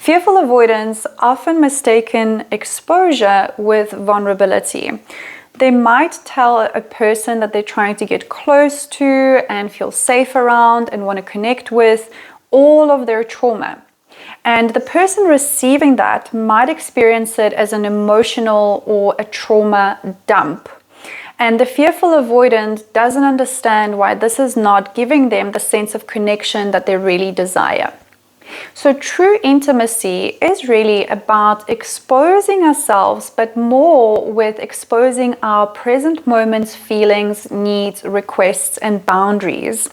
Fearful avoidants often mistaken exposure with vulnerability. They might tell a person that they're trying to get close to and feel safe around and want to connect with all of their trauma. And the person receiving that might experience it as an emotional or a trauma dump. And the fearful avoidant doesn't understand why this is not giving them the sense of connection that they really desire. So true intimacy is really about exposing ourselves, but more with exposing our present moments, feelings, needs, requests, and boundaries.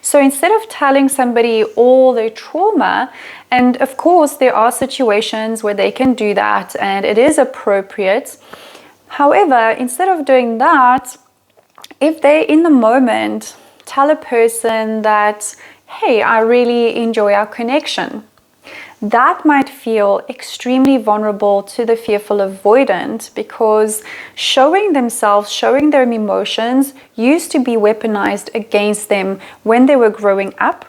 So instead of telling somebody all their trauma, and of course there are situations where they can do that and it is appropriate. However, instead of doing that, if they in the moment tell a person that, hey, I really enjoy our connection, that might feel extremely vulnerable to the fearful avoidant, because showing themselves, showing their emotions used to be weaponized against them when they were growing up,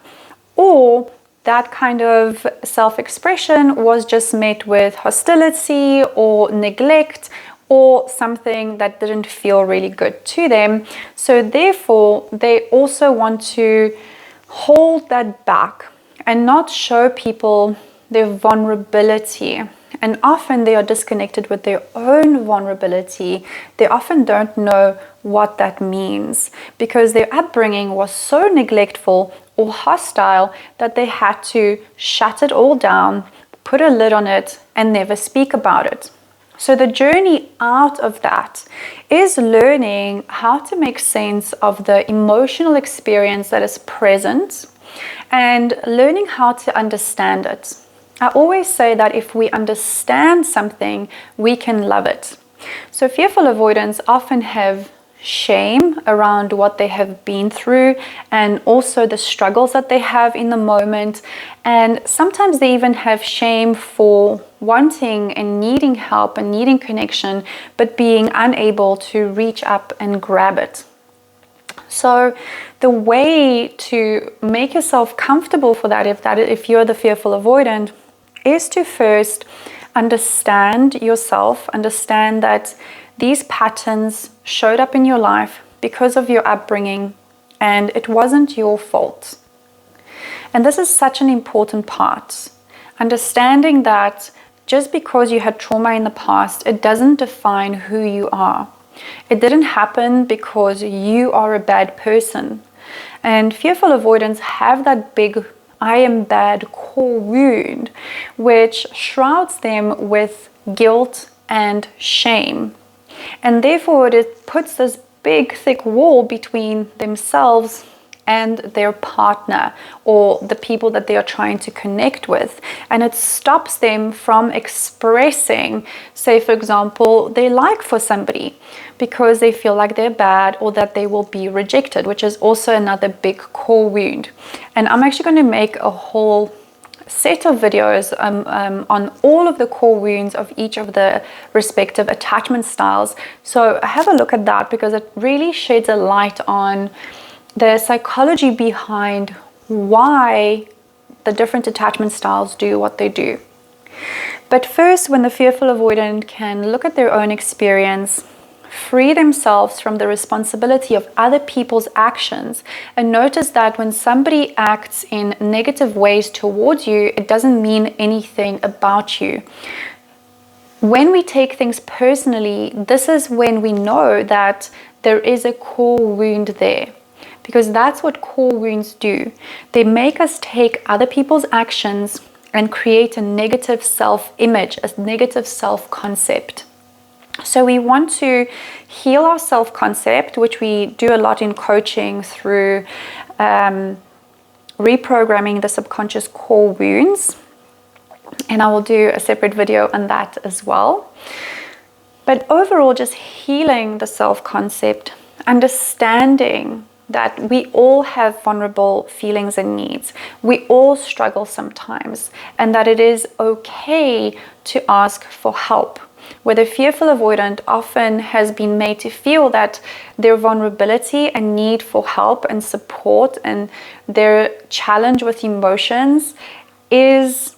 or that kind of self-expression was just met with hostility or neglect or something that didn't feel really good to them. So therefore, they also want to hold that back and not show people their vulnerability. And often they are disconnected with their own vulnerability. They often don't know what that means because their upbringing was so neglectful or hostile that they had to shut it all down, put a lid on it, and never speak about it. So the journey out of that is learning how to make sense of the emotional experience that is present and learning how to understand it. I always say that if we understand something, we can love it. So fearful avoidants often have shame around what they have been through and also the struggles that they have in the moment. And sometimes they even have shame for wanting and needing help and needing connection, but being unable to reach up and grab it. So the way to make yourself comfortable for that, if you're the fearful avoidant, is to first understand yourself, understand that these patterns showed up in your life because of your upbringing and it wasn't your fault. And this is such an important part. Understanding that just because you had trauma in the past, it doesn't define who you are. It didn't happen because you are a bad person. And fearful avoidants have that big I am bad core wound, which shrouds them with guilt and shame. And therefore it puts this big thick wall between themselves and their partner or the people that they are trying to connect with. And it stops them from expressing, say for example, their like for somebody because they feel like they're bad or that they will be rejected, which is also another big core wound. And I'm actually going to make a whole set of videos on all of the core wounds of each of the respective attachment styles. So have a look at that because it really sheds a light on the psychology behind why the different attachment styles do what they do. But first, when the fearful avoidant can look at their own experience, free themselves from the responsibility of other people's actions, and notice that when somebody acts in negative ways towards you, it doesn't mean anything about you. When we take things personally, this is when we know that there is a core wound there. Because that's what core wounds do. They make us take other people's actions and create a negative self-image, a negative self-concept. So we want to heal our self-concept, which we do a lot in coaching through reprogramming the subconscious core wounds. And I will do a separate video on that as well. But overall, just healing the self-concept, understanding that we all have vulnerable feelings and needs. We all struggle sometimes, and that it is okay to ask for help. Where the fearful avoidant often has been made to feel that their vulnerability and need for help and support and their challenge with emotions is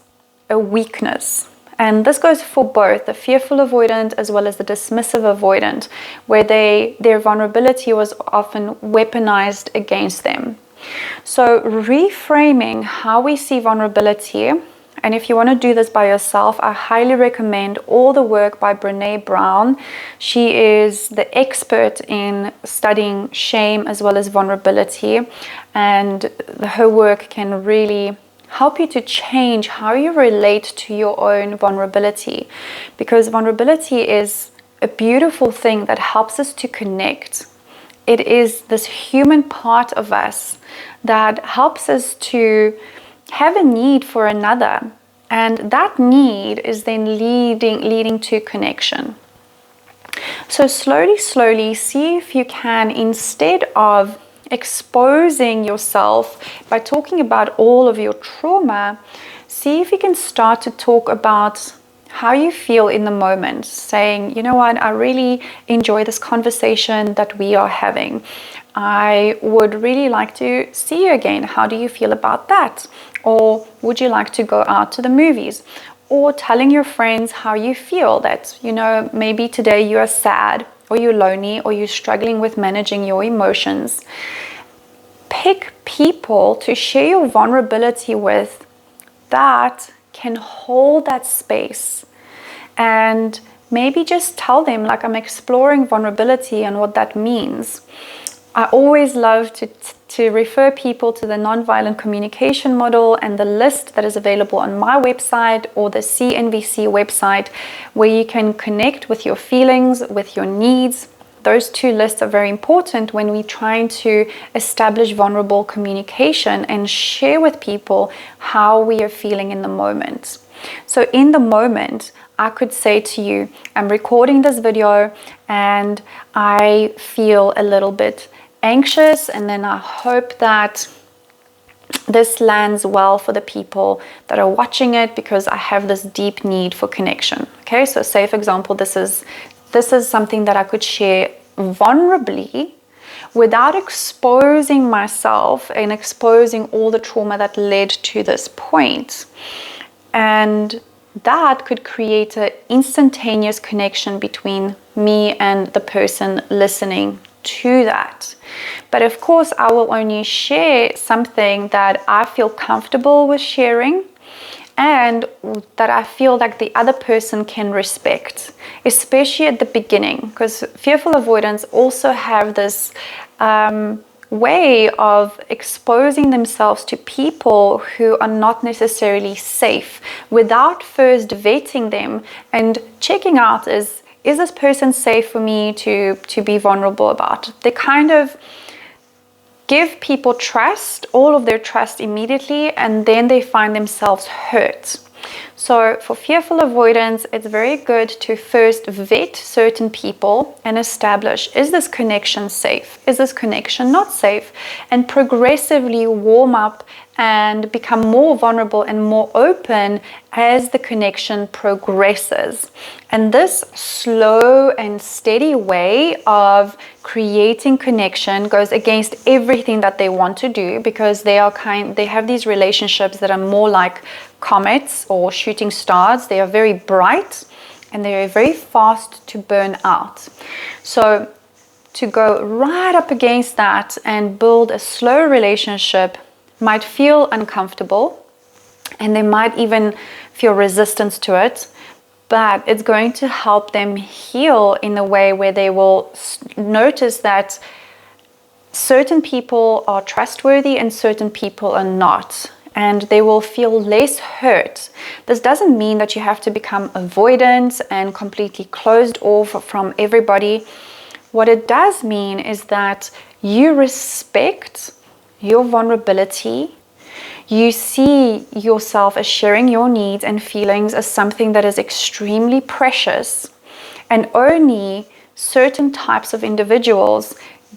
a weakness. And this goes for both the fearful avoidant as well as the dismissive avoidant, where their vulnerability was often weaponized against them. So reframing how we see vulnerability, and if you want to do this by yourself, I highly recommend all the work by Brené Brown. She is the expert in studying shame as well as vulnerability, and her work can really help you to change how you relate to your own vulnerability, because vulnerability is a beautiful thing that helps us to connect. It is this human part of us that helps us to have a need for another, and that need is then leading to connection. So slowly see if you can, instead of exposing yourself by talking about all of your trauma, see if you can start to talk about how you feel in the moment, saying, you know what, I really enjoy this conversation that we are having. I would really like to see you again. How do you feel about that? Or would you like to go out to the movies? Or telling your friends how you feel, that, you know, maybe today you are sad, or you're lonely, or you're struggling with managing your emotions. Pick people to share your vulnerability with that can hold that space, and maybe just tell them, like, I'm exploring vulnerability and what that means. I always love to refer people to the nonviolent communication model and the list that is available on my website or the CNVC website, where you can connect with your feelings, with your needs. Those two lists are very important when we're trying to establish vulnerable communication and share with people how we are feeling in the moment. So in the moment, I could say to you, I'm recording this video and I feel a little bit anxious, and then I hope that this lands well for the people that are watching it, because I have this deep need for connection. Okay, so say for example, this is something that I could share vulnerably without exposing myself and exposing all the trauma that led to this point. And that could create an instantaneous connection between me and the person listening to that. But of course, I will only share something that I feel comfortable with sharing and that I feel like the other person can respect, especially at the beginning, because fearful avoidants also have this way of exposing themselves to people who are not necessarily safe without first vetting them and checking out, is this person safe for me to be vulnerable about? They kind of give people trust, all of their trust immediately, and then they find themselves hurt. So for fearful avoidance, it's very good to first vet certain people and establish, is this connection safe? Is this connection not safe? And progressively warm up and become more vulnerable and more open as the connection progresses. And this slow and steady way of creating connection goes against everything that they want to do, because they have these relationships that are more like comets or shooting stars. They are very bright and they are very fast to burn out. So to go right up against that and build a slow relationship might feel uncomfortable, and they might even feel resistance to it, but it's going to help them heal in a way where they will notice that certain people are trustworthy and certain people are not, and they will feel less hurt. This doesn't mean that you have to become avoidant and completely closed off from everybody. What it does mean is that you respect your vulnerability. You see yourself as sharing your needs and feelings as something that is extremely precious, and only certain types of individuals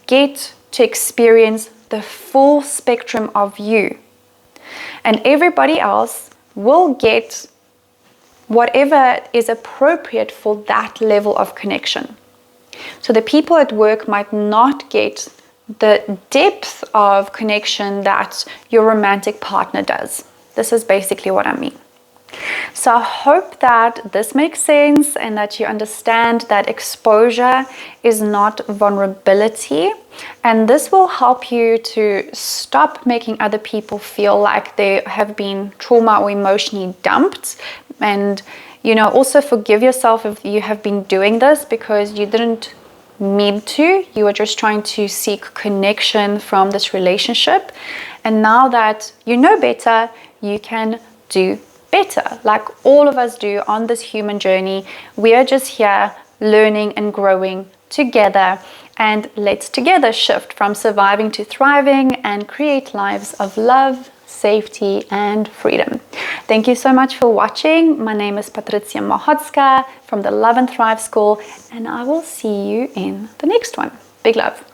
get to experience the full spectrum of you, and everybody else will get whatever is appropriate for that level of connection. So the people at work might not get the depth of connection that your romantic partner does. This is basically what I mean. So I hope that this makes sense and that you understand that exposure is not vulnerability. And this will help you to stop making other people feel like they have been trauma or emotionally dumped. And, also forgive yourself if you have been doing this because you didn't mean to. You were just trying to seek connection from this relationship. And now that you know better, you can do better, like all of us do on this human journey. We are just here learning and growing together, and let's together shift from surviving to thriving and create lives of love, safety, and freedom. Thank you so much for watching. My name is Patricia Mohotska from the Love and Thrive School, and I will see you in the next one. Big love.